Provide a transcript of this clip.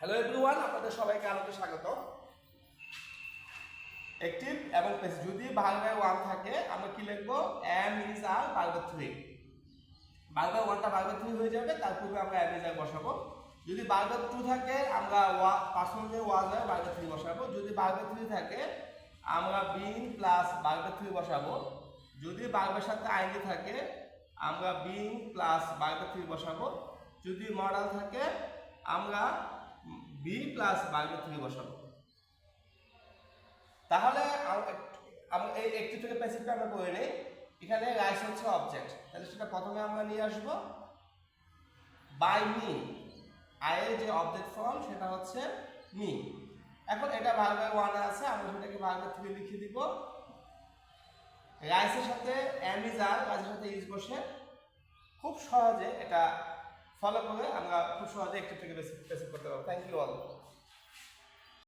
Hello everyone, আপনাদের সবাইকে আলোতে স্বাগত। অ্যাক্টিভ এবং প্যাসিভ যদি ভার্বের 1 থাকে আমরা কি লিখবো? am is are ভার্বের 3। ভার্বের 1টা ভার্বের 3 হয়ে যাবে, তার পূর্বে আমরা am is are বসাবো। যদি ভার্বের 2 থাকে আমরা পার্সোনাল যে was হয় ভার্বের 3 বসাবো। যদি ভার্বের 3 থাকে আমরা being প্লাস ভার্বের 3 বসাবো। যদি ভার্বের সাথে ing থাকে আমরা being প্লাস ভার্বের 3 বসাবো। যদি মডাল থাকে আমরা বি প্লাস ভার্বের 3 বসাবো। তাহলে আমরা এই একটি থেকে প্যাসিভটা আমরা করে নেই। এখানে রাইস হচ্ছে অবজেক্ট, তাহলে সেটা প্রথমে আমরা নিয়ে আসব বাই মি। আই এর যে অবজেক্ট ফর্ম সেটা হচ্ছে মি। এখন এটা ভার্বের 1 এ আছে, আমরা সেটাকে ভার্বের 3 লিখে দিব। রাইসের সাথে am is are, রাইসের সাথে is বসে খুব সহজে এটা ফলো করে আমরা খুব সহজে একটি থেকে প্যাসিভ করতে পারবো। Thank you all.